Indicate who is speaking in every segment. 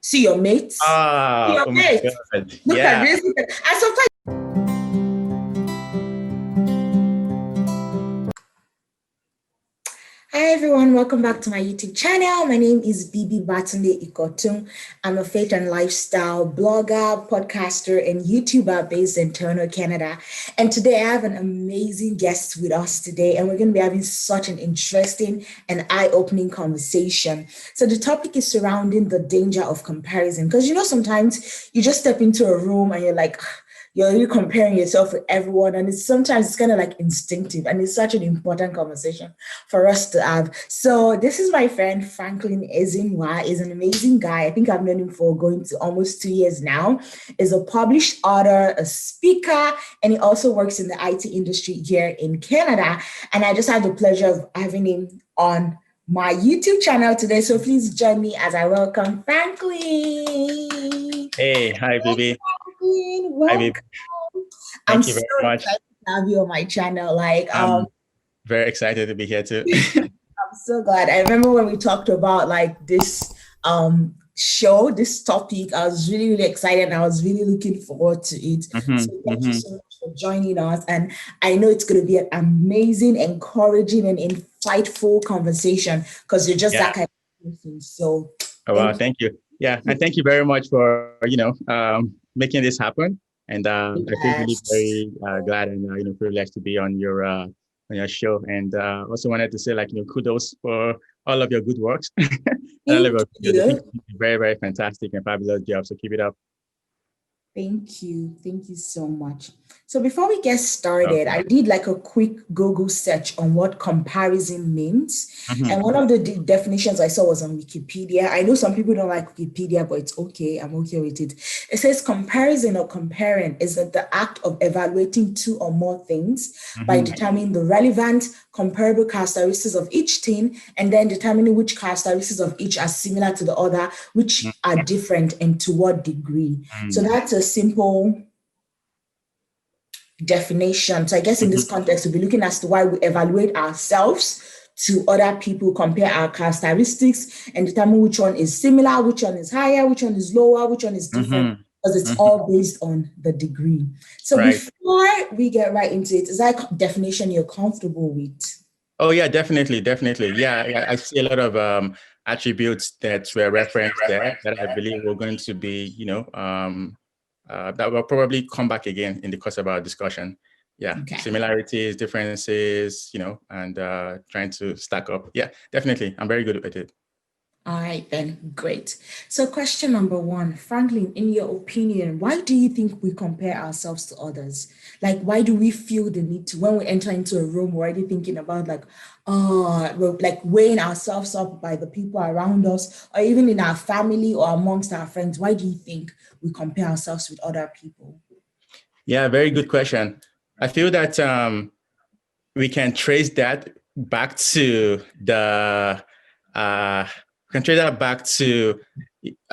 Speaker 1: See your mates. See your
Speaker 2: Oh my
Speaker 1: mates.
Speaker 2: God.
Speaker 1: Look at
Speaker 2: Yeah.
Speaker 1: this. And sometimes. Hi everyone, welcome back to my YouTube channel. My name is Bibi Babatunde-Ikotun. I'm a faith and lifestyle blogger, podcaster, and YouTuber based in Toronto, Canada. And today I have an amazing guest with us today, and we're going to be having such an interesting and eye-opening conversation. So the topic is surrounding the danger of comparison, because sometimes you just step into a room and you're like, you're comparing yourself with everyone, and sometimes it's kind of like instinctive, and it's such an important conversation for us to have. So this is my friend Franklin Ezenwa. Is an amazing guy. I think I've known him for going to almost 2 years now. Is a published author, a speaker, and he also works in the IT industry here in Canada. And I just had the pleasure of having him on my YouTube channel today. So please join me as I welcome Franklin.
Speaker 2: Hey, hi, Bibi. Hi,
Speaker 1: Welcome.
Speaker 2: Bibi.
Speaker 1: I'm
Speaker 2: Thank you
Speaker 1: so
Speaker 2: very much.
Speaker 1: excited to have you on my channel.
Speaker 2: I'm very excited to be here too.
Speaker 1: I'm so glad. I remember when we talked about like this show, this topic, I was really, really excited and I was really looking forward to it. So thank you so much for joining us. And I know it's going to be an amazing, encouraging, and insightful conversation because you're just that
Speaker 2: Yeah.
Speaker 1: kind of person. So
Speaker 2: Oh, wow. Thank you. Yeah. And thank you very much for, making this happen. And I feel really
Speaker 1: Yes.
Speaker 2: very glad and, privileged to be on your show. And also wanted to say, kudos for all of your good works. And all of
Speaker 1: Thank
Speaker 2: your videos. I think
Speaker 1: you.
Speaker 2: you did a very, very fantastic and fabulous job. So keep it up.
Speaker 1: Thank you. Thank you so much. So before we get
Speaker 2: So,
Speaker 1: started, I did like a quick Google search on what comparison means. And
Speaker 2: mhm.
Speaker 1: one of the definitions I saw was on Wikipedia. I know some people don't like Wikipedia, but it's okay. I'm okay with it. It says comparison or comparing is the act of evaluating two or more things by determining the relevant, comparable characteristics of each thing, and then determining which characteristics of each are similar to the other, which are different, and to what degree. So that's a simple definition. So I guess in this context, we'll be looking as to why we evaluate ourselves to other people, compare our characteristics, and determine which one is similar, which one is higher, which one is lower, which one is different, because it's all based on the degree. So
Speaker 2: Right.
Speaker 1: before we get right into it, is that a definition you're comfortable with?
Speaker 2: Oh yeah, definitely, definitely. Yeah, I see a lot of attributes that were referenced there that I believe we're going to be, that will probably come back again in the course of our discussion. Yeah,
Speaker 1: Okay.
Speaker 2: similarities, differences, and trying to stack up. Yeah, definitely. I'm very good at it.
Speaker 1: All right, then, great. So question number one, Franklin, in your opinion, why do you think we compare ourselves to others? Like, why do we feel the need to, when we enter into a room, we're already thinking about like, we're like weighing ourselves up by the people around us, or even in our family or amongst our friends? Why do you think we compare ourselves with other people?
Speaker 2: Yeah, very good question. I feel that we can trace that back to I'm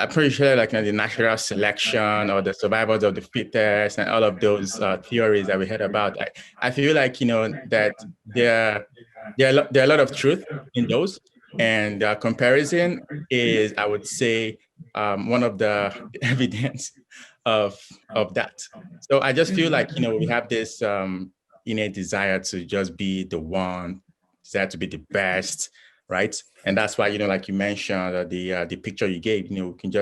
Speaker 2: pretty sure like the natural selection or the survivors of the fittest and all of those theories that we heard about. I feel like that there are a lot of truth in those, and comparison is, I would say, one of the evidence of that. So I just feel like we have this innate desire to just be the one, desire to be the best, right? And that's why like you mentioned the picture you gave,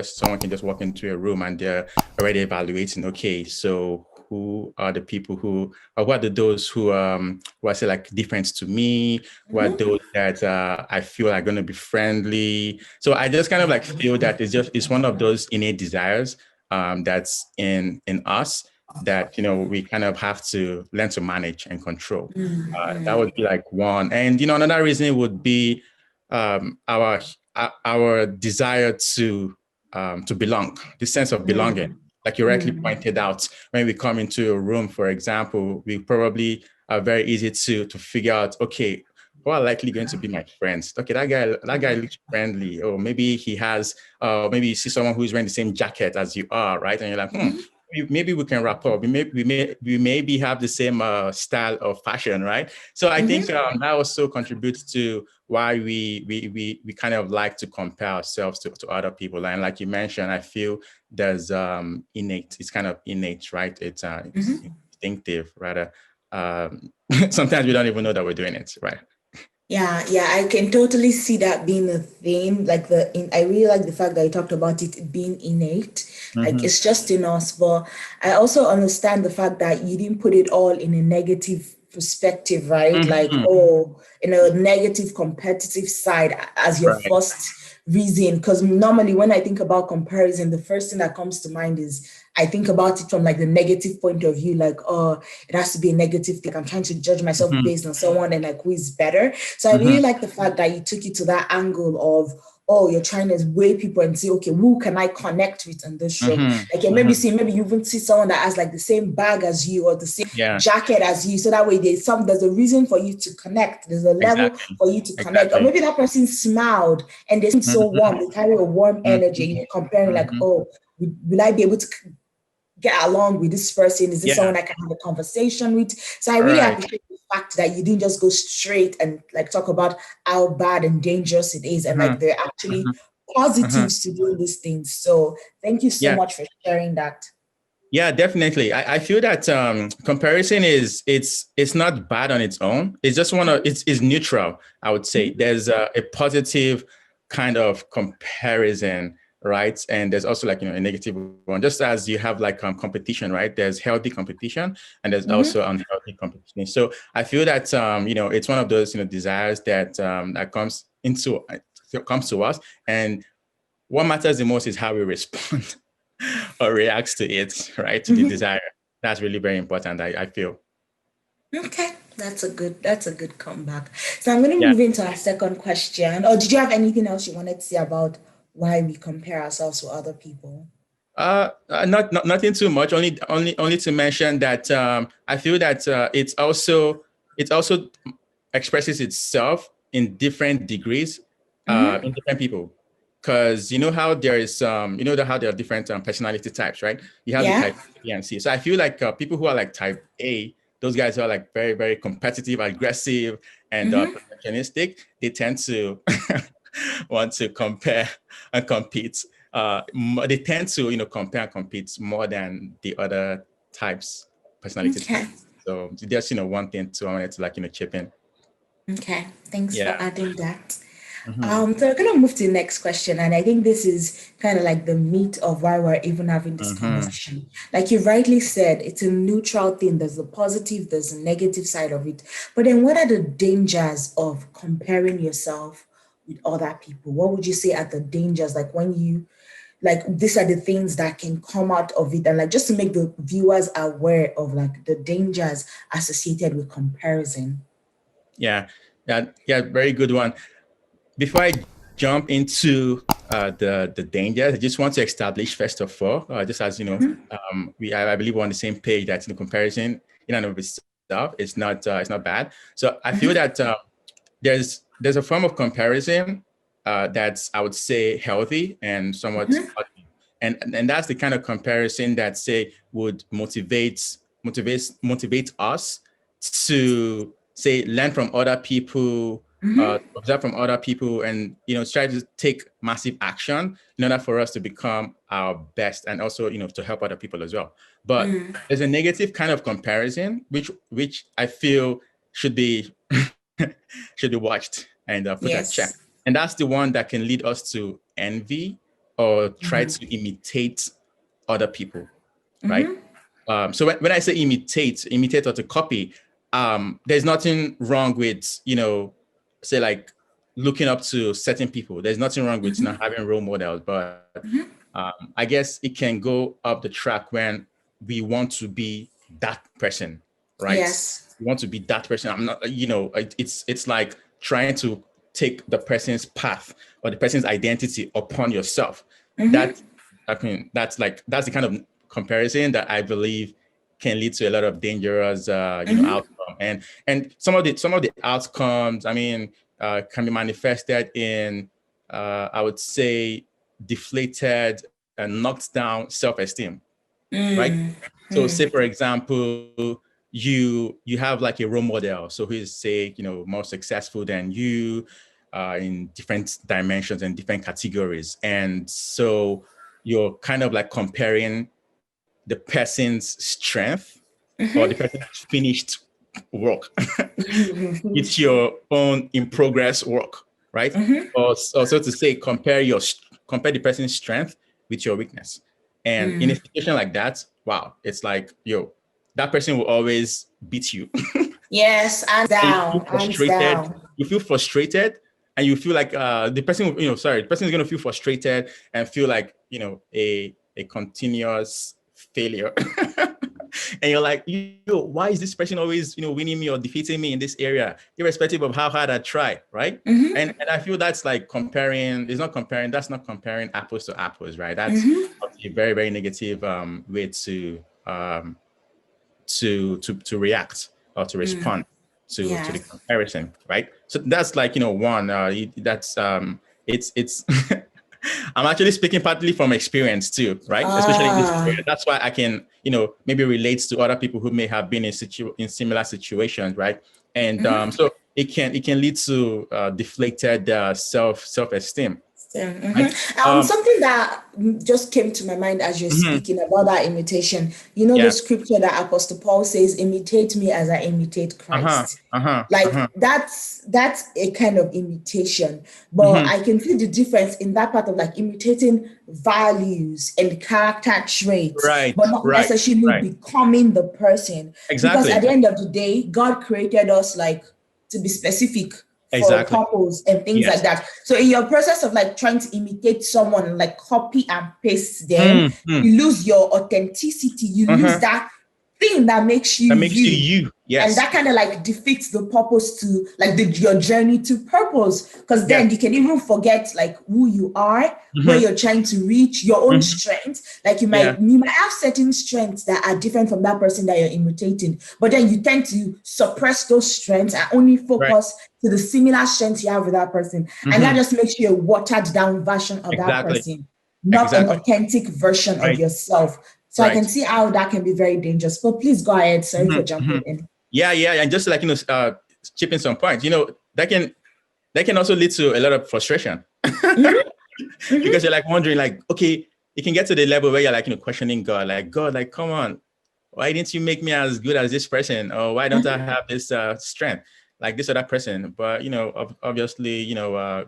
Speaker 2: someone can just walk into a room and they're already evaluating. Okay, so who are the people who, or what are those who I say like different to me? Who are those that I feel are going to be friendly? So I just kind of like feel that it's one of those innate desires that's in us that we kind of have to learn to manage and control. That would be like one. And another reason would be our desire to belong, the sense of belonging. Like you rightly pointed out, when we come into a room, for example, we probably are very easy to figure out, okay, who are likely going to be my friends? Okay, that guy looks friendly, or maybe he has, maybe you see someone who's wearing the same jacket as you are, right? And you're like, maybe we can wrap up. We maybe have the same style of fashion, right? So I think that also contributes to why we kind of like to compare ourselves to other people. And like you mentioned, I feel there's innate. It's kind of innate, right? It's instinctive, rather. Sometimes we don't even know that we're doing it, right?
Speaker 1: Yeah, yeah, I can totally see that being a theme. I really like the fact that you talked about it being innate. Like it's just in us. But I also understand the fact that you didn't put it all in a negative perspective, right? Like, oh, in a negative competitive side as your
Speaker 2: Right.
Speaker 1: first reason. Because normally when I think about comparison, the first thing that comes to mind is I think about it from like the negative point of view, like, oh, it has to be a negative thing. I'm trying to judge myself based on someone and like who is better. So I really like the fact that you took it to that angle of, oh, you're trying to weigh people and see, okay, who can I connect with in this room? Like, maybe you even see someone that has like the same bag as you or the same
Speaker 2: Yeah.
Speaker 1: jacket as you. So that way there's a reason for you to connect. There's a level for you to connect. Or maybe that person smiled and they seem so warm. They carry a warm energy. And you're comparing like, oh, will I be able to get along with this person? Is this
Speaker 2: Yeah.
Speaker 1: someone I can have a conversation with? So I really
Speaker 2: Right.
Speaker 1: appreciate the fact that you didn't just go straight and like talk about how bad and dangerous it is. And like there are actually positives to doing these things. So thank you so
Speaker 2: Yeah.
Speaker 1: much for sharing that.
Speaker 2: Yeah, definitely. I feel that comparison it's not bad on its own. It's just it's neutral, I would say. There's a positive kind of comparison, right? And there's also like, a negative one. Just as you have like competition, right? There's healthy competition and there's also unhealthy competition. So I feel that it's one of those desires that that comes to us, and what matters the most is how we respond or reacts to it, right? To the desire. That's really very important, I feel.
Speaker 1: Okay, that's a good comeback. So I'm going to
Speaker 2: Yeah.
Speaker 1: move into our second question. Or did you have anything else you wanted to say about why we compare ourselves to other people?
Speaker 2: Nothing too much. Only to mention that I feel that it also expresses itself in different degrees, in different people. Because you know how there is how there are different personality types, right? You have the
Speaker 1: Yeah.
Speaker 2: type A and C. So I feel like people who are like type A, those guys who are like very, very competitive, aggressive, and perfectionistic, they tend to want to compare and compete. They tend to compare and compete more than the other types, personality
Speaker 1: Okay.
Speaker 2: types. So just one thing I wanted to like chip in.
Speaker 1: Okay. Thanks for
Speaker 2: Yeah.
Speaker 1: adding that. So we're gonna move to the next question, and I think this is kind of like the meat of why we're even having this conversation. Like you rightly said, it's a neutral thing. There's a positive, there's a negative side of it. But then, what are the dangers of comparing yourself with other people? What would you say are the dangers? Like when you, like these are the things that can come out of it, and like just to make the viewers aware of like the dangers associated with comparison.
Speaker 2: Yeah. Yeah. Very good one. Before I jump into the dangers, I just want to establish first of all, just as I believe we're on the same page. That the comparison in and of itself it's not bad. So I feel that there's a form of comparison that's, I would say, healthy and somewhat healthy. And that's the kind of comparison that, say, would motivate us to, say, learn from other people, observe from other people, and try to take massive action in order for us to become our best, and also to help other people as well. But there's a negative kind of comparison which I feel should be should be watched and put at check.
Speaker 1: Yes.
Speaker 2: And that's the one that can lead us to envy or try to imitate other people, right? So when I say imitate or to copy, there's nothing wrong with, say, like, looking up to certain people. There's nothing wrong with not having role models, but I guess it can go up the track when we want to be that person, right?
Speaker 1: Yes.
Speaker 2: We want to be that person. I'm not, it's like trying to take the person's path or the person's identity upon yourself. That that's the kind of comparison that I believe can lead to a lot of dangerous outcome. And some of the outcomes, I mean, can be manifested in I would say deflated and knocked down self-esteem. right?
Speaker 1: Mm.
Speaker 2: So say, for example, you have like a role model. So who is, say, more successful than you in different dimensions and different categories. And so you're kind of like comparing the person's strength or the person's finished work with your own in progress work, right? Or so to say, compare the person's strength with your weakness. And in a situation like that, wow, it's like, that person will always beat you.
Speaker 1: Yes, hands
Speaker 2: You feel
Speaker 1: down, hands
Speaker 2: frustrated.
Speaker 1: down.
Speaker 2: You feel frustrated, and you feel like the person, the person is going to feel frustrated and feel like a continuous failure. And you're like, why is this person always winning me or defeating me in this area, irrespective of how hard I try, right? And I feel that's like comparing. It's not comparing. That's not comparing apples to apples, right? That's a very very negative way to react or to respond to the
Speaker 1: Yes.
Speaker 2: comparison, right? So that's like one that's it's I'm actually speaking partly from experience too, right? Especially in this area.
Speaker 1: Ah.
Speaker 2: That's why I can maybe relate to other people who may have been in similar situations, right? And so it can lead to deflated self-esteem, right?
Speaker 1: Something that just came to my mind as you're
Speaker 2: Mhm.
Speaker 1: speaking about that imitation. You know the
Speaker 2: Yeah.
Speaker 1: scripture that Apostle Paul says, "Imitate me as I imitate
Speaker 2: Uh-huh.
Speaker 1: Christ."
Speaker 2: Uh-huh.
Speaker 1: Like
Speaker 2: Uh-huh.
Speaker 1: that's a kind of imitation, but
Speaker 2: Hmm.
Speaker 1: I can see the difference in that part of like imitating values and character traits,
Speaker 2: Right.
Speaker 1: but not
Speaker 2: Right.
Speaker 1: necessarily
Speaker 2: Right.
Speaker 1: becoming the person. Because at
Speaker 2: Exactly.
Speaker 1: the end of the day, God created us like to be specific for a
Speaker 2: Exactly.
Speaker 1: purpose and things like
Speaker 2: Yes.
Speaker 1: that. So in your process of like trying to imitate someone, like copy and paste them,
Speaker 2: Mm-hmm.
Speaker 1: you lose your authenticity. You lose
Speaker 2: Uh-huh.
Speaker 1: that thing that makes you
Speaker 2: That makes you
Speaker 1: you.
Speaker 2: you.
Speaker 1: And
Speaker 2: Yes.
Speaker 1: that kind of like defeats the purpose to like your journey to purpose, because
Speaker 2: Yes.
Speaker 1: then you can even forget like who you are, where
Speaker 2: Mm-hmm.
Speaker 1: you're trying to reach, your own
Speaker 2: Mm-hmm.
Speaker 1: strengths. Like you
Speaker 2: Yeah.
Speaker 1: might have certain strengths that are different from that person that you're imitating, but then you tend to suppress those strengths and only
Speaker 2: Right.
Speaker 1: focus to the similar strengths you have with that person, and that
Speaker 2: Mm-hmm.
Speaker 1: just makes you a watered down version of that
Speaker 2: Exactly.
Speaker 1: person, not an
Speaker 2: Exactly.
Speaker 1: authentic version of
Speaker 2: Right.
Speaker 1: yourself. So I can
Speaker 2: Right.
Speaker 1: see how that can be very dangerous. But please go ahead. Sorry for
Speaker 2: Mm-hmm. Mm-hmm.
Speaker 1: jumping in.
Speaker 2: Yeah. Yeah. And just like chipping some points. That can also lead to a lot of frustration
Speaker 1: Mhm, mhm.
Speaker 2: because you're like wondering, like, okay, you can get to the level where you're like questioning God, like, God, like, come on, why didn't you make me as good as this person, or why don't I have this strength like this other person? But obviously,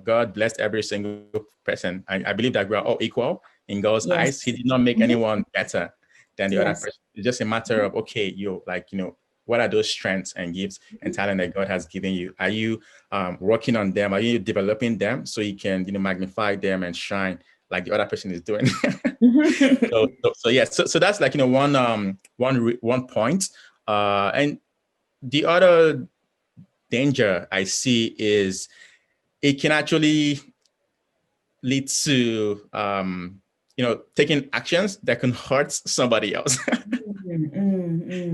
Speaker 2: God blessed every single person. I believe that we are all equal in God's eyes. He
Speaker 1: Yes.
Speaker 2: did not make
Speaker 1: Mhm.
Speaker 2: anyone better than the other
Speaker 1: Yes.
Speaker 2: person. It's just a matter of, okay, what are those strengths and gifts and talent that God has given you? Are you working on them? Are you developing them so you can magnify them and shine like the other person is doing? So yeah, so that's like one point, and the other danger I see is it can actually lead to taking actions that can hurt somebody else.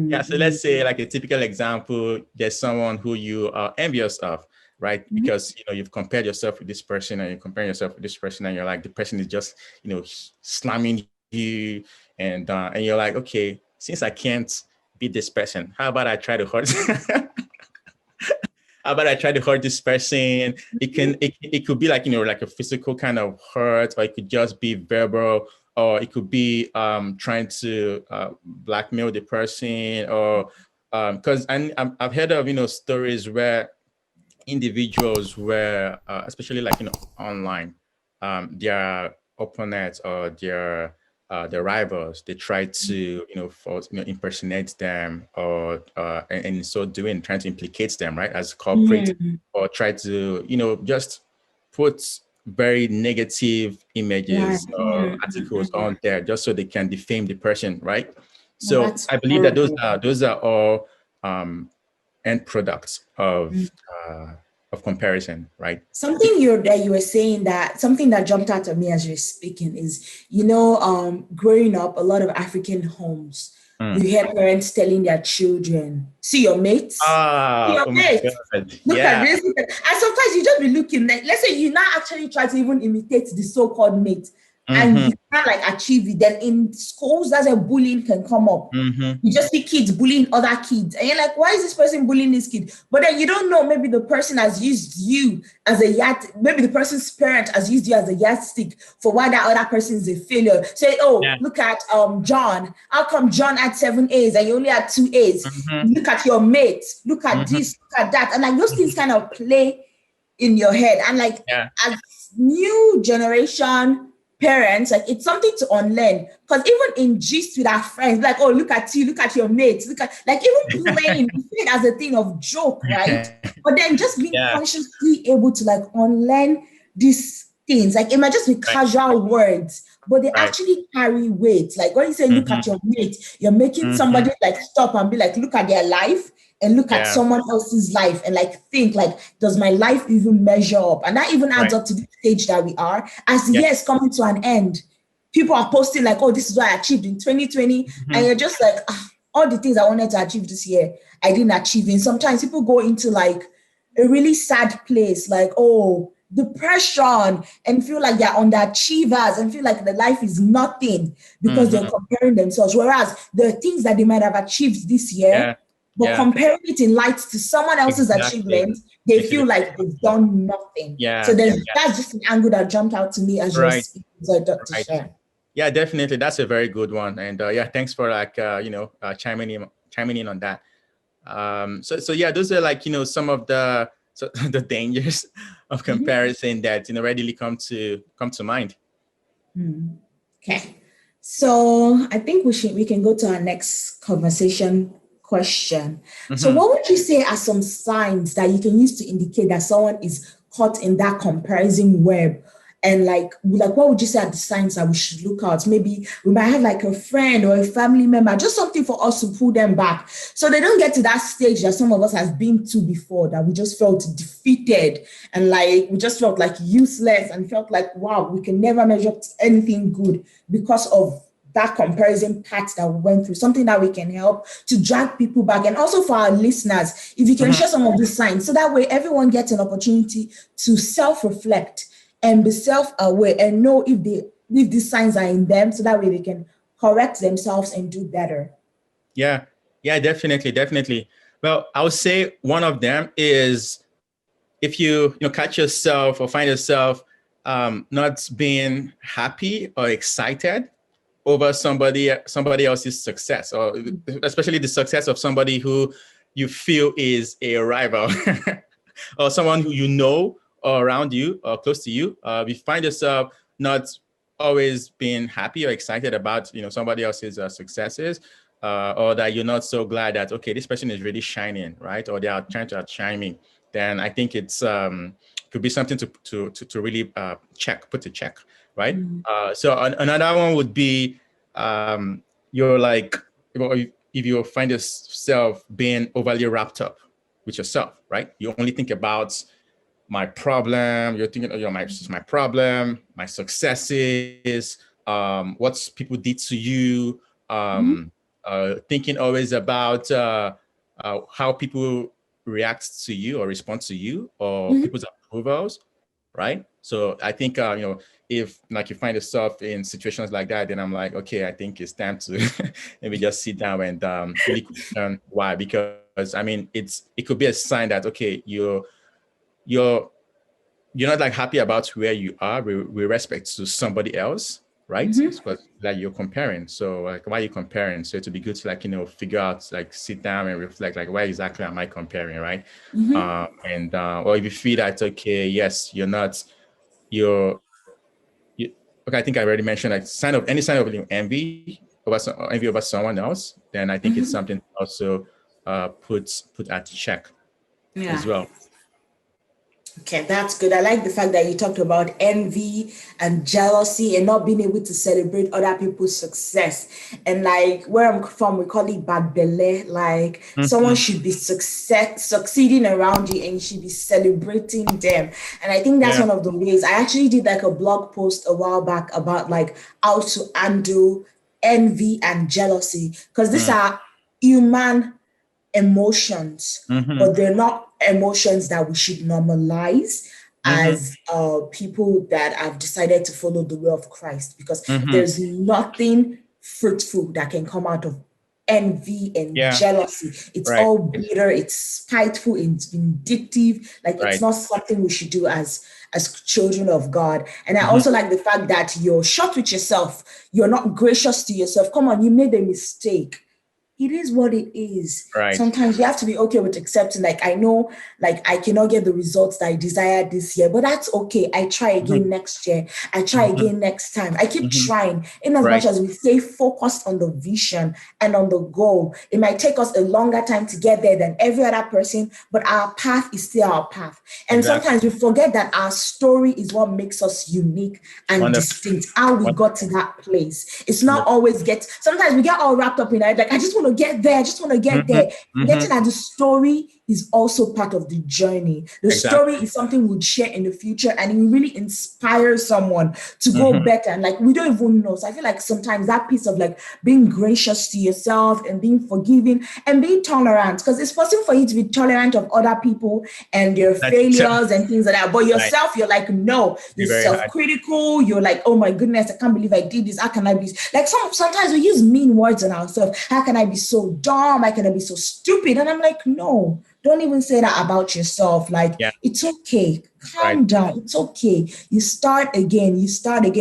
Speaker 2: Yeah, so let's say like a typical example, there's someone who you are envious of, right? Because you've compared yourself with this person and you're comparing yourself with this person and you're like, the person is just slamming you, and you're like, okay, since I can't beat this person, how about I try to hurt how about I try to hurt this person? It could be like like a physical kind of hurt, or it could just be verbal, or it could be trying to blackmail the person, or because I've heard of stories where individuals were especially like online, their opponents or their rivals, they try to impersonate them, or and in so doing trying to implicate them, right, as culprit, or try to just put very negative
Speaker 1: Right.
Speaker 2: images or articles on there just so they can defame the person, right?
Speaker 1: Well,
Speaker 2: So
Speaker 1: that's
Speaker 2: I believe that those
Speaker 1: horrible.
Speaker 2: are all end products uh, of comparison, right?
Speaker 1: Something you were saying, that something that jumped out at me as you're speaking is, growing up, a lot of African homes, you
Speaker 2: Mm.
Speaker 1: hear parents telling their children, see your mates, see
Speaker 2: Ah,
Speaker 1: your
Speaker 2: oh my
Speaker 1: mates.
Speaker 2: God.
Speaker 1: Look at
Speaker 2: Yeah.
Speaker 1: this. And sometimes you just be looking like, let's say you now actually try to even imitate the so-called mate. and
Speaker 2: Mm-hmm.
Speaker 1: you can't like achieve it, then in schools, that's where bullying can come up.
Speaker 2: Mm-hmm.
Speaker 1: You just see kids bullying other kids, and you're like, why is this person bullying this kid? But then you don't know, maybe the person has used you as a maybe the person's parent has used you as a yardstick for why that other person is a failure. Say, oh,
Speaker 2: Yeah.
Speaker 1: look at John. How come John had 7 A's and you only had 2 A's?
Speaker 2: Mm-hmm.
Speaker 1: Look at your mates, look at
Speaker 2: Mm-hmm.
Speaker 1: this, look at that. And like those things kind of play in your head. And like
Speaker 2: Yeah.
Speaker 1: as new generation parents, like it's something to unlearn. Because even in gist with our friends, like, oh, look at you, look at your mates, look at like even playing, we see it as a thing of joke, right? But then just being
Speaker 2: Yeah.
Speaker 1: consciously able to like unlearn these things, like it might just be
Speaker 2: Right.
Speaker 1: casual words, but they
Speaker 2: Right.
Speaker 1: actually carry weight. Like when you say look at
Speaker 2: Mm-hmm.
Speaker 1: your mate, you're making somebody
Speaker 2: Mm-hmm.
Speaker 1: like stop and be like, look at their life and look at
Speaker 2: Yeah.
Speaker 1: someone else's life and like think like, does my life even measure up? And that even adds
Speaker 2: Right.
Speaker 1: up to the stage that we are as
Speaker 2: Yeah.
Speaker 1: years coming to an end. People are posting like, oh, this is what I achieved in 2020. And
Speaker 2: Mm-hmm.
Speaker 1: you're just like, all the things I wanted to achieve this year, I didn't achieve. And sometimes people go into like a really sad place, like, oh, depression, and feel like they're underachievers and feel like the life is nothing because they're
Speaker 2: Mm-hmm.
Speaker 1: comparing themselves. Whereas the things that they might have achieved this year,
Speaker 2: Yeah.
Speaker 1: but
Speaker 2: Yeah.
Speaker 1: comparing it in light to someone else's
Speaker 2: Exactly.
Speaker 1: achievement, they
Speaker 2: Makes it
Speaker 1: feel like they've done nothing. So
Speaker 2: yeah.
Speaker 1: there's that's just an angle that jumped out to me as you're
Speaker 2: Right.
Speaker 1: speaking. So I got to
Speaker 2: Right.
Speaker 1: share.
Speaker 2: Yeah, definitely. That's a very good one. And yeah, thanks for like chiming in on that. So yeah, those are like some of the the dangers of comparison that readily come to mind.
Speaker 1: Okay. So I think we can go to our next conversation question. So
Speaker 2: Mm-hmm.
Speaker 1: what would you say are some signs that you can use to indicate that someone is caught in that comparison web? And like what would you say are the signs that we should look out? Maybe we might have like a friend or a family member, just something for us to pull them back. So they don't get to that stage that some of us has been to before, that we just felt defeated and like we just felt like useless and felt like, wow, we can never measure up to anything good because of that comparison part that we went through, something that we can help to drag people back. And also for our listeners, if you can
Speaker 2: Mm-hmm.
Speaker 1: share some of these signs, so that way everyone gets an opportunity to self-reflect and be self-aware and know if these signs are in them, so that way they can correct themselves and do better.
Speaker 2: Yeah, yeah, definitely. Well, I would say one of them is if you catch yourself or find yourself not being happy or excited over somebody else's success, or especially the success of somebody who you feel is a rival or someone who or around you or close to you. You find yourself not always being happy or excited about somebody else's successes, or that you're not so glad that okay, this person is really shining, right? Or they are trying to outshine me. Then I think it's could be something to really put a check, right? So another one would be you're like, if you find yourself being overly wrapped up with yourself, right? You only think about my problem. You're thinking, my problem, my successes, what people did to you, thinking always about how people react to you or respond to you or people's approvals, right? So I think if like you find yourself in situations like that, then I'm like, okay, I think it's time to maybe just sit down and really question why. Because I mean, it could be a sign that okay, you're not like happy about where you are with respect to somebody else, right? It's because like you're comparing. So like, why are you comparing? So it would be good to like figure out, like sit down and reflect, like why exactly am I comparing, right? And or if you feel that okay, yes, you're you, okay, I think I already mentioned like any sign of envy over someone else, then I think it's something to also put at check
Speaker 1: Yeah.
Speaker 2: as well.
Speaker 1: Okay, that's good. I like the fact that you talked about envy and jealousy and not being able to celebrate other people's success. And like where I'm from, we call it bad belly. Like someone
Speaker 2: Mm-hmm.
Speaker 1: should be succeeding around you and you should be celebrating them. And I think that's
Speaker 2: Yeah.
Speaker 1: one of the ways. I actually did like a blog post a while back about like how to undo envy and jealousy, because these are human emotions,
Speaker 2: Mm-hmm.
Speaker 1: but they're not emotions that we should normalize. as people that have decided to follow the way of Christ, because there's nothing fruitful that can come out of envy and jealousy. It's all bitter, it's spiteful, it's vindictive. Like, it's not something we should do as children of God. And I also like the fact that you're short with yourself. You're not gracious to yourself. Come on, you made a mistake. It is what it is.
Speaker 2: Right.
Speaker 1: Sometimes you have to be okay with accepting, like, I know, like, I cannot get the results that I desired this year, but that's okay. I try again next year. I try again next time. I keep trying. In as much as we stay focused on the vision and on the goal, it might take us a longer time to get there than every other person, but our path is still our path. And sometimes we forget that our story is what makes us unique and distinct, how we got to that place. It's not always sometimes we get all wrapped up in it, like, I just want to get there. I just want to get there. Forgetting that the story is also part of the journey. The story is something we'll share in the future, and it will really inspire someone to go better. And like, we don't even know. So I feel like sometimes that piece of like being gracious to yourself and being forgiving and being tolerant, because it's possible for you to be tolerant of other people and their failures and things like that. But yourself, you're like, no, you're self-critical. You're like, oh my goodness, I can't believe I did this. How can I be like, sometimes we use mean words on ourselves. How can I be so dumb? How can I be so stupid? And I'm like, no, don't even say that about yourself. Like, it's okay. Calm down. It's okay. You start again.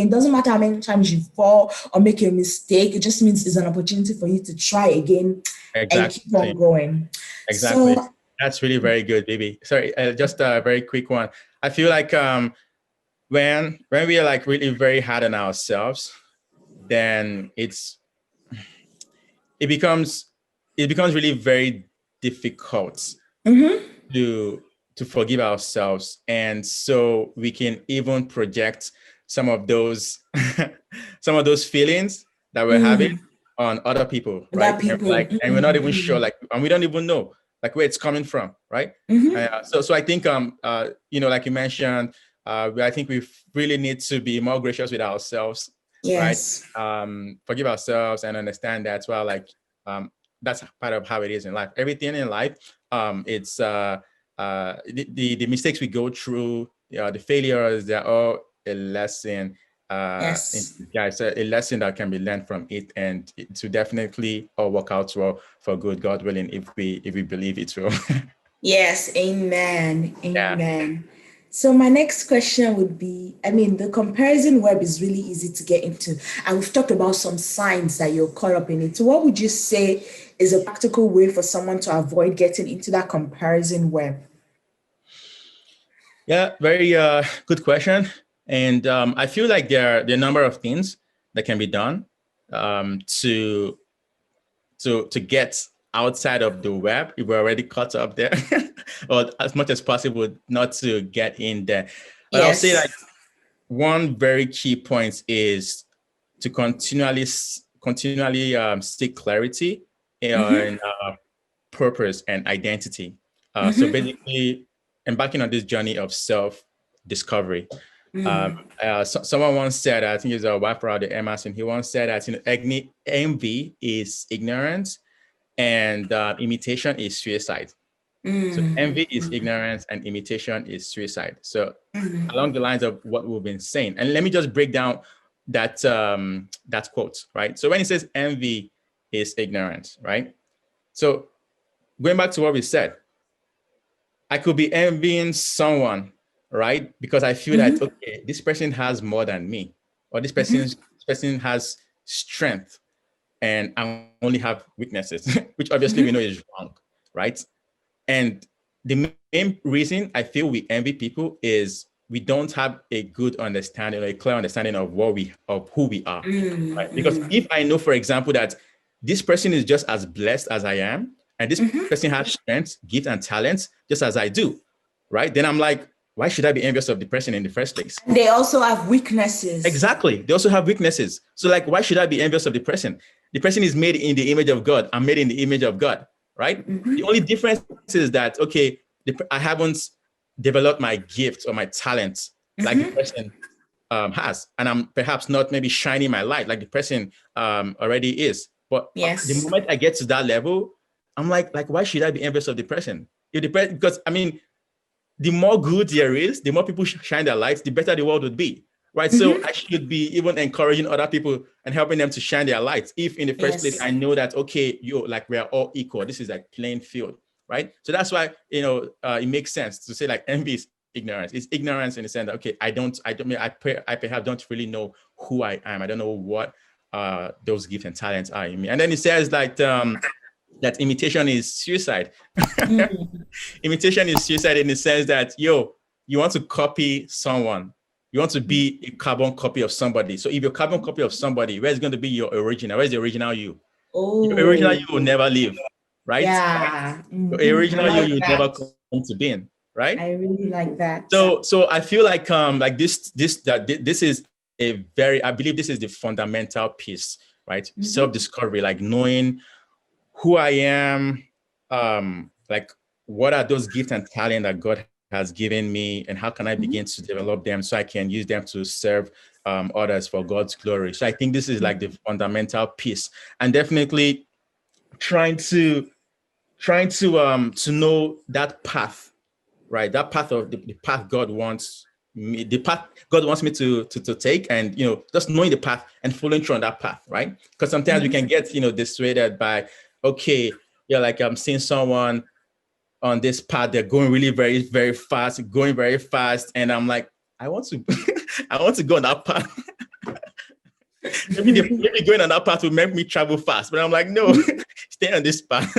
Speaker 1: Doesn't matter how many times you fall or make a mistake. It just means it's an opportunity for you to try again and keep on going.
Speaker 2: Exactly.
Speaker 1: So,
Speaker 2: that's really very good, Bibi. Sorry, just a very quick one. I feel like when we are like really very hard on ourselves, then it becomes really very difficult to forgive ourselves, and so we can even project some of those feelings that we're having on other people, right? And we're not even sure, like, and we don't even know like where it's coming from, right? So I think like you mentioned, I think we really need to be more gracious with ourselves, right? Forgive ourselves and understand that as well. Like, that's part of how it is in life. Everything in life, it's the mistakes we go through, the failures, they're all a lesson. It's a lesson that can be learned from it, and to definitely all work out well for good, God willing, if we believe it will.
Speaker 1: Yes, amen. So my next question would be, the comparison web is really easy to get into, and we've talked about some signs that you're caught up in it. So what would you say is a practical way for someone to avoid getting into that comparison web?
Speaker 2: Yeah, very good question. And I feel like there are a number of things that can be done to get outside of the web if we're already caught up there, or as much as possible not to get in there. But I'll say like one very key point is to continually seek clarity in purpose and identity. So basically, embarking on this journey of self-discovery. Someone once said, I think it's a wife the Emerson, he once said that envy is ignorance and imitation is suicide. So envy is ignorance and imitation is suicide. So along the lines of what we've been saying, and let me just break down that quote, right? So when it says envy is ignorance, right? So going back to what we said, I could be envying someone, right? Because I feel that, okay, this person has more than me, or this person has strength and I only have weaknesses, which obviously we know is wrong, right? And the main reason I feel we envy people is we don't have a good understanding or a clear understanding of who we are. Right? Because if I know, for example, that this person is just as blessed as I am, and this person has strengths, gifts, and talents just as I do, right? Then I'm like, why should I be envious of the person in the first place?
Speaker 1: They also have weaknesses.
Speaker 2: Exactly. They also have weaknesses. So like, why should I be envious of the person? The person is made in the image of God. I'm made in the image of God, right? The only difference is that, okay, I haven't developed my gift or my talent like the person has. And I'm perhaps not maybe shining my light like the person already is. But the moment I get to that level, I'm like, why should I be envious of the person? Because the more good there is, the more people shine their lights, the better the world would be. Right. So I should be even encouraging other people and helping them to shine their lights. If in the first place, I know that, okay, like we are all equal. This is like playing field. Right. So that's why, it makes sense to say like envy is ignorance. It's ignorance in the sense that, okay, I perhaps don't really know who I am. I don't know what those gifts and talents are in me. And then it says like, that imitation is suicide. Imitation is suicide in the sense that, you want to copy someone. You want to be a carbon copy of somebody. So if you're a carbon copy of somebody, where's going to be your original? Where's the original you? Your original you will never leave, right?
Speaker 1: Yeah.
Speaker 2: Your original you will never come to being, right?
Speaker 1: I really like that.
Speaker 2: So I feel like this is I believe this is the fundamental piece, right? Self-discovery, like knowing who I am, like what are those gifts and talent that God has given me, and how can I begin to develop them so I can use them to serve others for God's glory. So I think this is like the fundamental piece, and definitely trying to know that path, right? That path of the path God wants me, the path God wants me to take, and just knowing the path and following through on that path, right? Because sometimes we can get dissuaded by, okay, like I'm seeing someone on this path, they're going really very, very fast, and I'm like, I want to I want to go on that path. maybe going on that path will make me travel fast, but I'm like, no, stay on this path.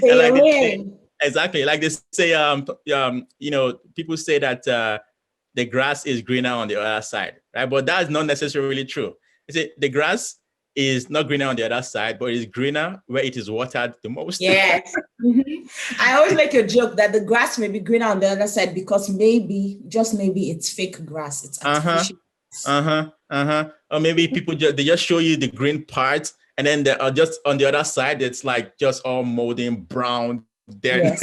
Speaker 2: And like exactly, like they say, people say that the grass is greener on the other side, right? But that's not necessarily true. They say the grass is not greener on the other side, but it's greener where it is watered the most.
Speaker 1: Yes. I always make a joke that the grass may be greener on the other side because just maybe it's fake grass. It's artificial.
Speaker 2: Or maybe people just show you the green part, and then just on the other side, it's like just all molding brown. Then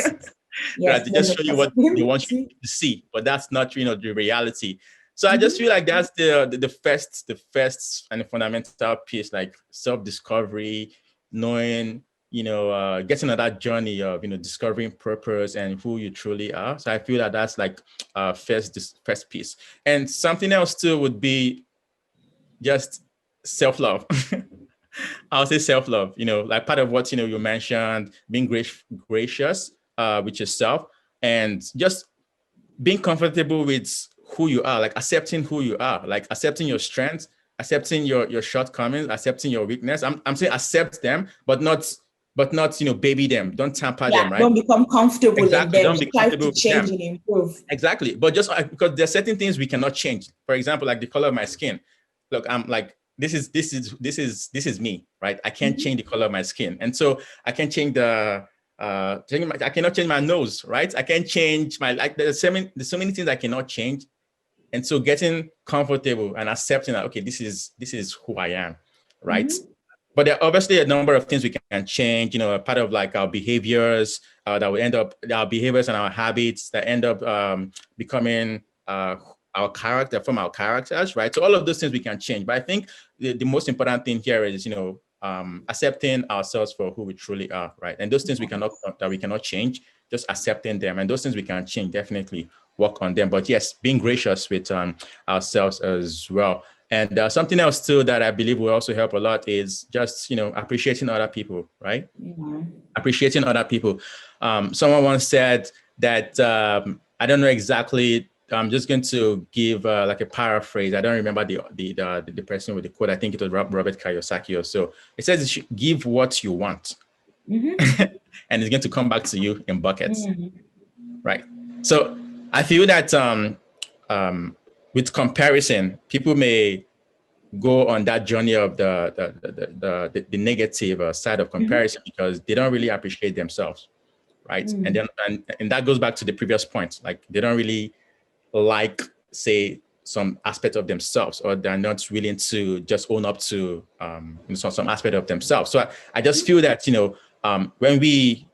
Speaker 2: they just show you what they want you to see, but that's not the reality. So I just feel like that's the first and the fundamental piece, like self-discovery, knowing, getting on that journey of discovering purpose and who you truly are. So I feel that that's like first piece. And something else too would be just self-love. I'll say self-love, like part of what you mentioned, being gracious with yourself, and just being comfortable with who you are, like accepting who you are, like accepting your strengths, accepting your shortcomings, accepting your weakness. I'm saying accept them, but not baby them. Don't tamper them, right?
Speaker 1: Don't become comfortable in them.
Speaker 2: Don't be
Speaker 1: try
Speaker 2: comfortable
Speaker 1: to change and improve.
Speaker 2: Exactly. But just because there are certain things we cannot change. For example, like the color of my skin. Look, I'm like, this is me, right? I can't change the color of my skin. And so I can change I cannot change my nose, right? I can't change there's so many things I cannot change. And so getting comfortable and accepting that, okay, this is who I am, right? But there are obviously a number of things we can change, a part of like our behaviors that will end up, our behaviors and our habits that end up becoming our character from our characters, right? So all of those things we can change. But I think the most important thing here is, accepting ourselves for who we truly are, right? And those things we cannot change, just accepting them. And those things we can change, definitely work on them. But yes, being gracious with ourselves as well. And something else too that I believe will also help a lot is just, appreciating other people, right? Appreciating other people. Someone once said that, I don't know exactly, I'm just going to give like a paraphrase. I don't remember the person with the quote. I think it was Robert Kiyosaki or so. It says, you should give what you want. And it's going to come back to you in buckets. Right. So I feel that with comparison, people may go on that journey of the negative side of comparison because they don't really appreciate themselves, right? And then and that goes back to the previous point. Like they don't really like, say, some aspect of themselves, or they're not willing to just own up to some aspect of themselves. So I just feel that when we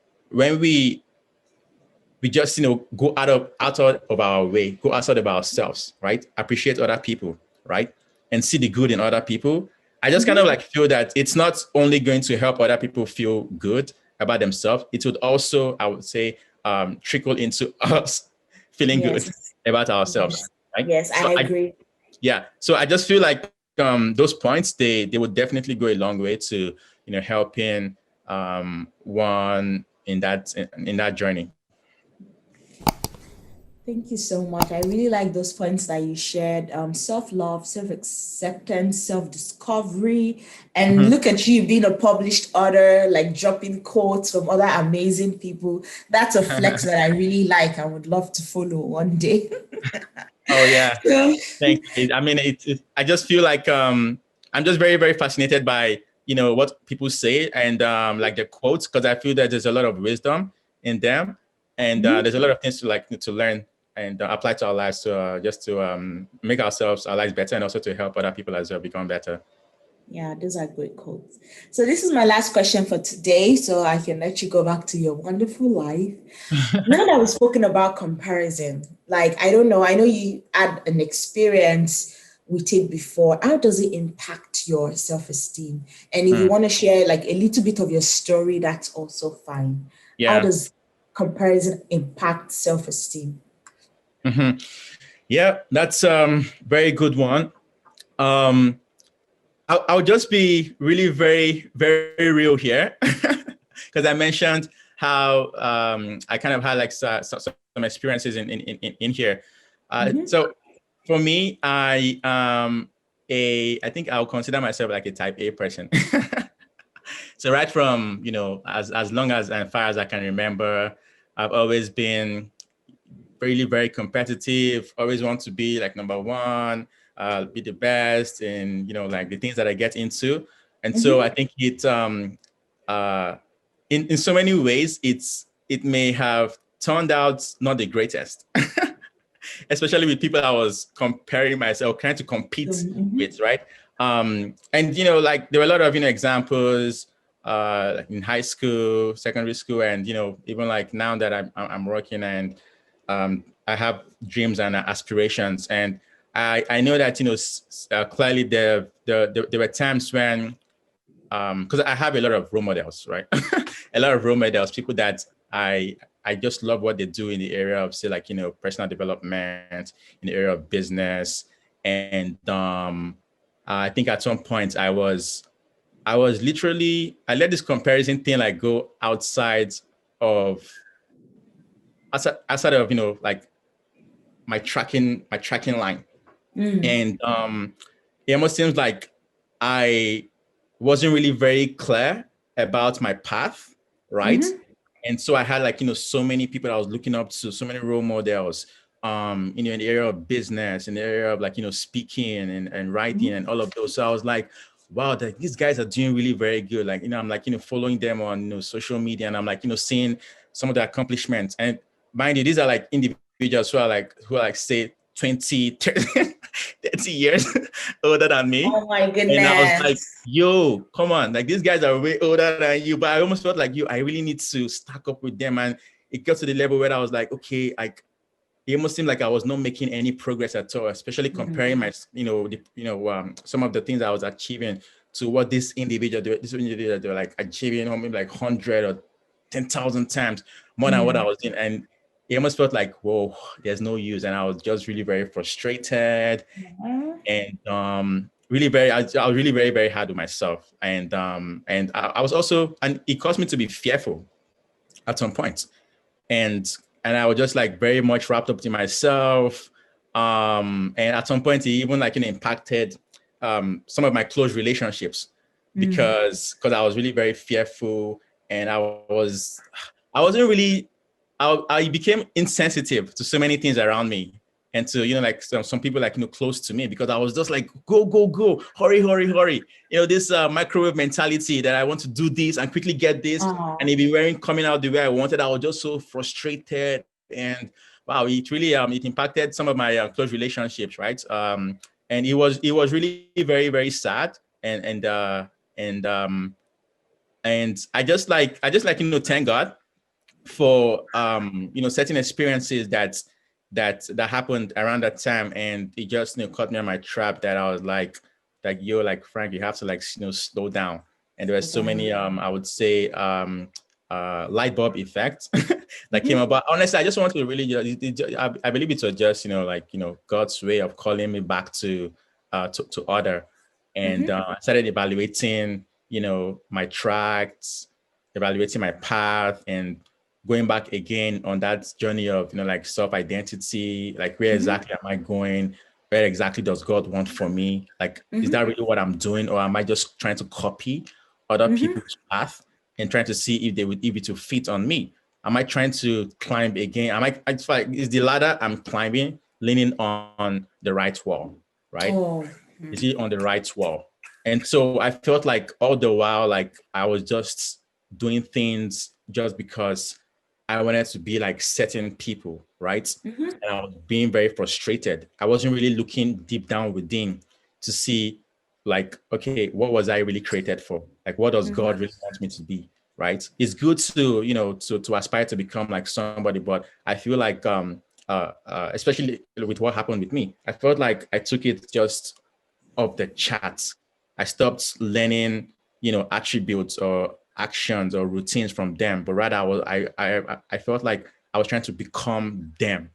Speaker 2: just go out of our way, go outside of ourselves, right? Appreciate other people, right? And see the good in other people. I just kind of like feel that it's not only going to help other people feel good about themselves, it would also, I would say, trickle into us feeling good
Speaker 1: Yes.
Speaker 2: about ourselves,
Speaker 1: Yes.
Speaker 2: right?
Speaker 1: Yes,
Speaker 2: So
Speaker 1: I agree.
Speaker 2: so I just feel like those points, they would definitely go a long way to, helping one in that journey.
Speaker 1: Thank you so much. I really like those points that you shared. Self-love, self-acceptance, self-discovery. And
Speaker 2: Mhm.
Speaker 1: look at you being a published author, like dropping quotes from other amazing people. That's a flex that I really like. I would love to follow one day.
Speaker 2: Oh yeah,
Speaker 1: So,
Speaker 2: thanks. I mean, I just feel like I'm just very, very fascinated by what people say and like the quotes, because I feel that there's a lot of wisdom in them, and
Speaker 1: mhm.
Speaker 2: there's a lot of things to learn and apply to our lives to just to make our lives better, and also to help other people as well become better.
Speaker 1: Yeah, those are great quotes. So this is my last question for today, so I can let you go back to your wonderful life. Now that we've spoken about comparison, like I don't know, I know you had an experience with it before. How does it impact your self-esteem? And if you
Speaker 2: Hmm.
Speaker 1: want to share like a little bit of your story, that's also fine. How
Speaker 2: Yeah.
Speaker 1: does comparison impact self-esteem?
Speaker 2: Hmm. Yeah, that's very good one. Um, I'll just be really very, very real here, because I mentioned how I kind of had like some experiences in here.
Speaker 1: Mhm.
Speaker 2: So for me, I think I'll consider myself like a type A person. So right from as long as far as I can remember, I've always been really very competitive, always want to be like number one, be the best in, like the things that I get into. And so I
Speaker 1: Mhm.
Speaker 2: think uh, in so many ways, it may have turned out not the greatest, especially with people I was comparing myself, trying to compete
Speaker 1: Mhm.
Speaker 2: with, right? And like there were a lot of examples like in high school, secondary school, and even like now that I'm working, and I have dreams and aspirations, and I know that clearly there were times when because I have a lot of role models, right? A lot of role models, people that I I just love what they do in the area of, say, like personal development, in the area of business, and I think at some point I was literally, I let this comparison thing like go of outside of like my tracking line,
Speaker 1: Mm.
Speaker 2: and it almost seems like I wasn't really very clear about my path, right?
Speaker 1: Mhm.
Speaker 2: And so I had like so many people I was looking up to, so many role models, in the area of business, in the area of like speaking and writing
Speaker 1: Mhm.
Speaker 2: and all of those. So I was like, wow, these guys are doing really very good. Like I'm like following them on social media, and I'm like seeing some of the accomplishments. And mind you, these are like individuals who are like say 20, 30 years older than me.
Speaker 1: Oh my
Speaker 2: And I was like,
Speaker 1: goodness.
Speaker 2: yo, come on. Like these guys are way older than you. But I almost felt like I really need to stack up with them. And it got to the level where I was like, okay, like it almost seemed like I was not making any progress at all, especially comparing
Speaker 1: Mhm.
Speaker 2: my, some of the things I was achieving to what this individual, they were like achieving maybe like 100 or 10,000 times more than what I
Speaker 1: Mm.
Speaker 2: was doing. And it almost felt like, whoa, there's no use. And I was just really very frustrated,
Speaker 1: Mhm.
Speaker 2: and I was really very, very hard with myself. And I was also, and it caused me to be fearful at some point. And I was just like very much wrapped up in myself. And at some point, it even like impacted some of my close relationships,
Speaker 1: Mm.
Speaker 2: because I was really very fearful, and I wasn't really I became insensitive to so many things around me, and to like some people like close to me, because I was just like, go go go, hurry hurry hurry, this microwave mentality that I want to do this and quickly get this, and
Speaker 1: Oh.
Speaker 2: if it weren't coming out the way I wanted, I was just so frustrated. And wow, it really it impacted some of my close relationships, right? And it was really very, very sad. And uh and um and I just like thank God for certain experiences that happened around that time, and it just caught me on my trap, that I was like, yo, like, Frank, you have to like slow down. And there were so many I would say light bulb effect that came about. Honestly, I just want to really, I believe it was just, God's way of calling me back to order. And I started evaluating, my tracks, evaluating my path, and going back again on that journey of, like self-identity, like where exactly am I going? Where exactly does God want for me? Like, is that really what I'm doing? Or am I just trying to copy other people's path and trying to see if it will fit on me? Am I trying to climb again? I just like, is the ladder I'm climbing leaning on the right wall, right?
Speaker 1: Oh.
Speaker 2: Is it on the right wall? And so I felt like all the while, like I was just doing things just because I wanted to be like certain people, right? And I was being very frustrated. I wasn't really looking deep down within to see, like, okay, what was I really created for? Like, what does God really want me to be? Right? It's good to, to aspire to become like somebody, but I feel like especially with what happened with me, I felt like I took it just off the charts. I stopped learning, attributes or actions or routines from them, but rather I felt like I was trying to become them,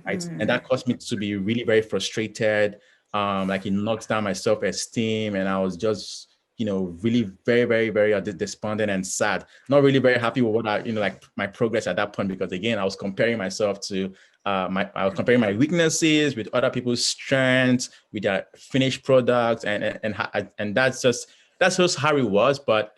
Speaker 2: right? And that caused me to be really very frustrated. Like it knocks down my self-esteem, and I was just, really very, very, very despondent and sad. Not really very happy with what like my progress at that point, because again, I was comparing myself to I was comparing my weaknesses with other people's strengths, with their finished products, and that's just how it was. But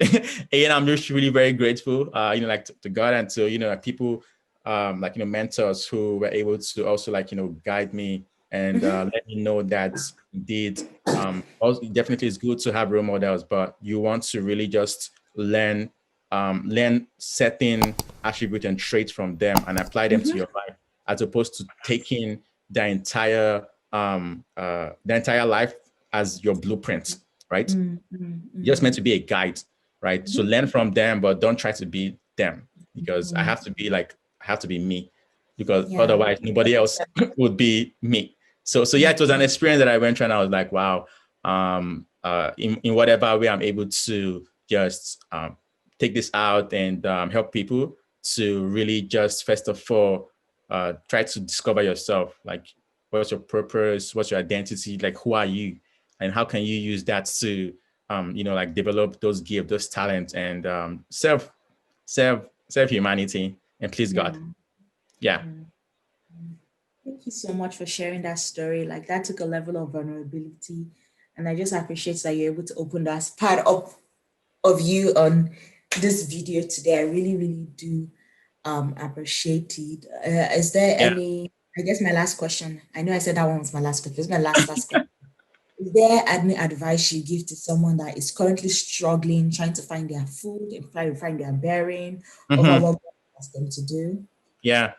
Speaker 2: again, I'm just really very grateful, like to God and to like people, like mentors who were able to also like guide me and let me know that indeed, also definitely it's good to have role models, but you want to really just learn certain attributes and traits from them and apply them to your life, as opposed to taking the entire life as your blueprint, right? You're just meant to be a guide, right? So learn from them, but don't try to be them, because I have to be me, because
Speaker 1: Yeah.
Speaker 2: otherwise nobody else would be me. So yeah, it was an experience that I went through, and I was like, wow, in whatever way I'm able to just take this out and help people to really just first of all try to discover yourself, like what's your purpose, what's your identity, like who are you, and how can you use that to like develop those gifts, those talents, and self humanity, and please God. Yeah.
Speaker 1: Thank you so much for sharing that story. Like that took a level of vulnerability. And I just appreciate that you're able to open that part up of you on this video today. I really, really do appreciate it. Is there
Speaker 2: Yeah.
Speaker 1: any, I guess my last question, I know I said that one was my last question. This is my last question. Is there any advice you give to someone that is currently struggling, trying to find their food and trying to find their bearing over
Speaker 2: Mm-hmm.
Speaker 1: what God wants them to do?
Speaker 2: Yeah.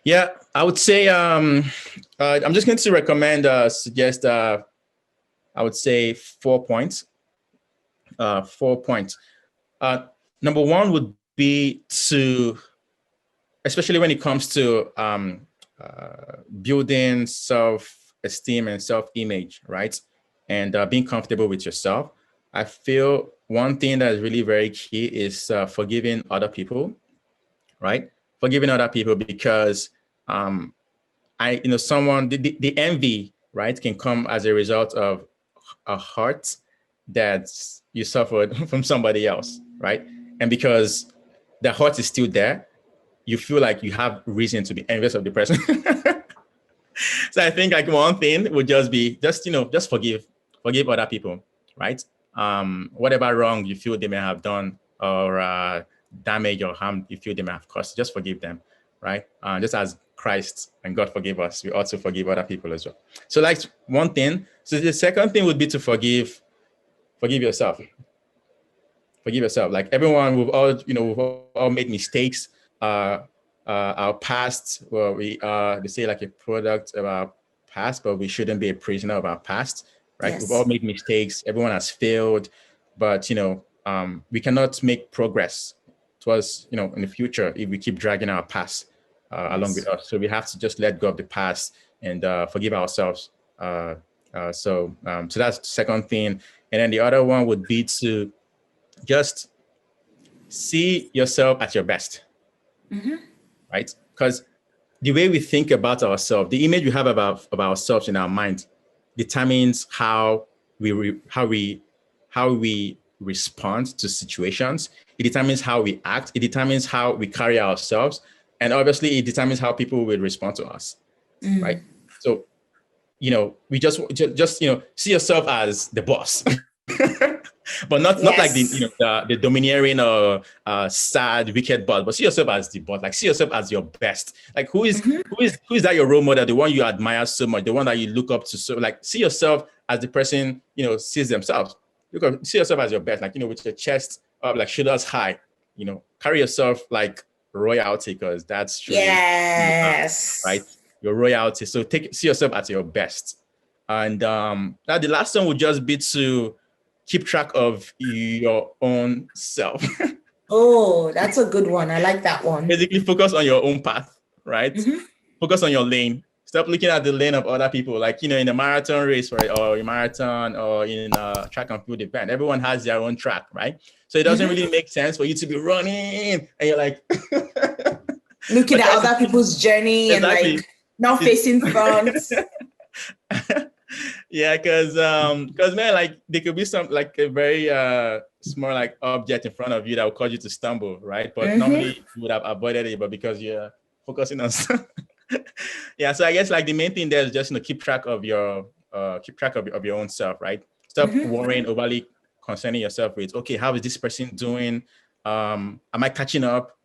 Speaker 2: Yeah. I would say I'm just going to recommend suggest I would say 4 points. 4 points. Number one would be to, especially when it comes to building self-esteem and self-image, right? And being comfortable with yourself. I feel one thing that is really very key is forgiving other people, right? Forgiving other people, because someone, the envy, right, can come as a result of a hurt that you suffered from somebody else, right? And because the hurt is still there, you feel like you have reason to be envious of the person. So I think like one thing would just be just forgive other people, right? Whatever wrong you feel they may have done, or damage or harm you feel they may have caused, just forgive them, right? Just as Christ and God forgave us, we ought to forgive other people as well. So like one thing. So the second thing would be to forgive yourself. Forgive yourself. Like everyone, we've all made mistakes. Uh, our past, well, they say like a product of our past, but we shouldn't be a prisoner of our past, right? We've all
Speaker 1: Yes.
Speaker 2: made mistakes. Everyone has failed, but we cannot make progress towards in the future if we keep dragging our past along with
Speaker 1: Yes.
Speaker 2: us. So we have to just let go of the past and forgive ourselves. So that's the second thing, and then the other one would be to just see yourself at your best, right? Because the way we think about ourselves, the image we have of ourselves in our mind, determines how we respond to situations. It determines how we act. It determines how we carry ourselves, and obviously, it determines how people will respond to us, right? So, we just see yourself as the boss. But not like
Speaker 1: Yes.
Speaker 2: the domineering or sad wicked boss, but see yourself as the boss. Like, see yourself as your best. Like, who is that your role model, the one you admire so much, the one that you look up to? So, like, see yourself as the person sees themselves. See yourself as your best, like, with your chest up, like shoulders high. Carry yourself like royalty, because that's truly who you are, right?
Speaker 1: Yes.
Speaker 2: Your royalty. So see yourself at your best. And now the last one would just be to keep track of your own self.
Speaker 1: Oh, that's a good one. I like that one.
Speaker 2: Basically, focus on your own path, right? Focus on your lane. Stop looking at the lane of other people. Like, in a marathon race, right, or a marathon, or in a track and field event, everyone has their own track, right? So it doesn't really make sense for you to be running and you're like
Speaker 1: looking at other people's journey and
Speaker 2: exactly.
Speaker 1: like not facing front.
Speaker 2: Yeah, because man, like, there could be some, like, a very small, like, object in front of you that will cause you to stumble, right? But normally you would have avoided it, but because you're focusing on yeah. So I guess, like, the main thing there is just keep track of your own self, right? Stop worrying overly concerning yourself with, okay, how is this person doing? Am I catching up?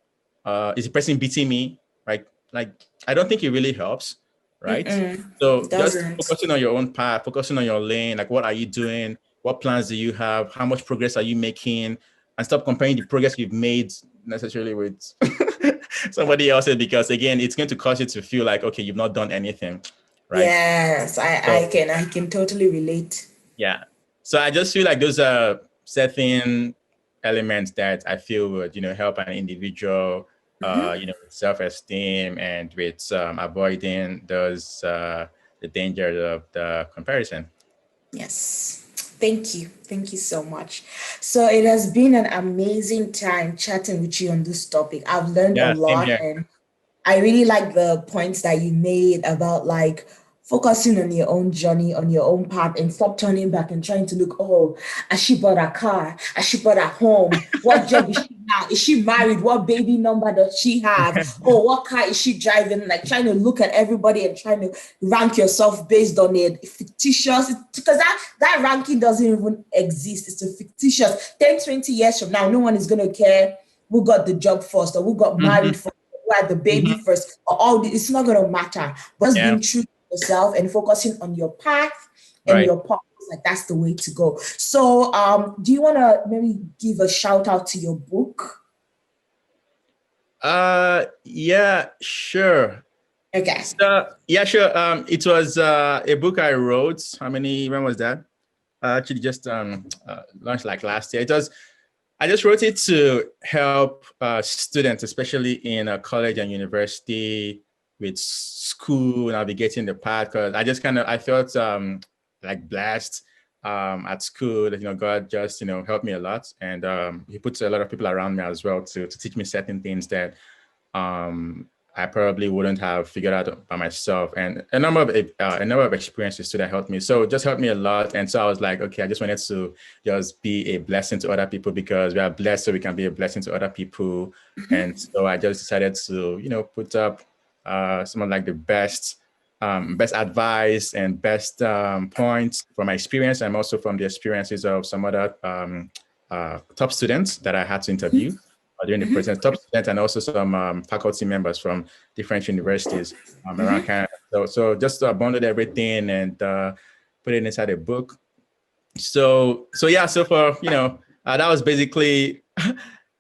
Speaker 2: Is the person beating me? Right? Like, I don't think it really helps, right? So just focusing on your own path, focusing on your lane. Like, what are you doing? What plans do you have? How much progress are you making? And stop comparing the progress you've made necessarily with somebody else's, because again, it's going to cause you to feel like, okay, you've not done anything, right?
Speaker 1: Yes, I can totally relate.
Speaker 2: Yeah. So I just feel like those are certain elements that I feel would, help an individual, with self-esteem and with avoiding the dangers of the comparison.
Speaker 1: Yes. Thank you. Thank you so much. So it has been an amazing time chatting with you on this topic. I've learned a
Speaker 2: Yeah, same
Speaker 1: lot,
Speaker 2: here.
Speaker 1: and I really like the points that you made about like focusing on your own journey, on your own path, and stop turning back and trying to look, oh, has she bought a car? Has she bought a home? What job is she now? Is she married? What baby number does she have? Oh, what car is she driving? Like trying to look at everybody and trying to rank yourself based on it. Fictitious, because that ranking doesn't even exist. It's a fictitious. 10, 20 years from now, no one is going to care who got the job first or who got married first, had the baby first, or all this. It's not going to matter. But just being true to yourself and focusing on your path and your purpose, like that's the way to go. So do you want to maybe give a shout out to your book?
Speaker 2: Yeah, sure.
Speaker 1: Okay.
Speaker 2: So, yeah, sure. It was a book I wrote. When was that? Actually just launched like last year. I just wrote it to help students, especially in college and university, with school navigating the path. Because I felt like blessed at school that God just helped me a lot, and He puts a lot of people around me as well to teach me certain things that I probably wouldn't have figured out by myself, and a number of experiences too that helped me. So it just helped me a lot, and so I was like, okay, I just wanted to just be a blessing to other people, because we are blessed, so we can be a blessing to other people. And so I just decided to put up some of like the best advice and best points from my experience, and also from the experiences of some other top students that I had to interview during the process, top students, and also some faculty members from different universities around Canada. So just bundled everything and put it inside a book. So yeah, so for that was basically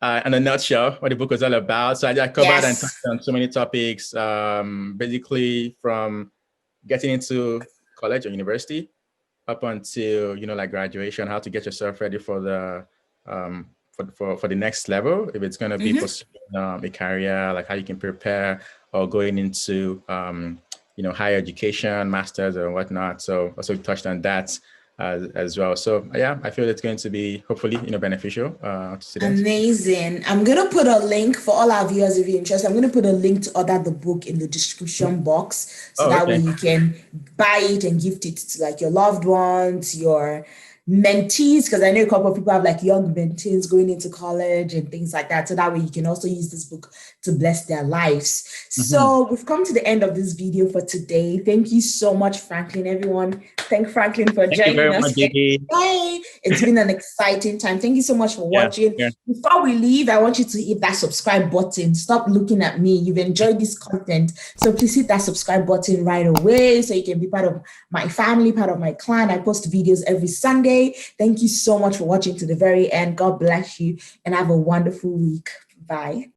Speaker 2: in a nutshell what the book was all about. So I covered and touched on so many topics, basically from getting into college or university up until like graduation, how to get yourself ready for the for the next level, if it's going to be pursuing a career, like how you can prepare, or going into higher education, masters or whatnot. So also touched on that. as well. So yeah, I feel it's going to be hopefully beneficial to students.
Speaker 1: Amazing. I'm going to put a link for all our viewers if you're interested. I'm going to put a link to order the book in the description box so
Speaker 2: Oh,
Speaker 1: that way
Speaker 2: okay.
Speaker 1: you can buy it and gift it to like your loved ones, your mentees, because I know a couple of people have like young mentees going into college and things like that. So that way you can also use this book to bless their lives. So we've come to the end of this video for today. Thank you so much, Franklin. Everyone, thank Franklin for
Speaker 2: Thank you
Speaker 1: joining
Speaker 2: very
Speaker 1: us
Speaker 2: much, Bibi.
Speaker 1: today. It's been an exciting time. Thank you so much for watching.
Speaker 2: Yeah.
Speaker 1: Before we leave, I want you to hit that subscribe button. Stop looking at me. You've enjoyed this content. So please hit that subscribe button right away so you can be part of my family, part of my clan. I post videos every Sunday. Thank you so much for watching to the very end. God bless you and have a wonderful week. Bye.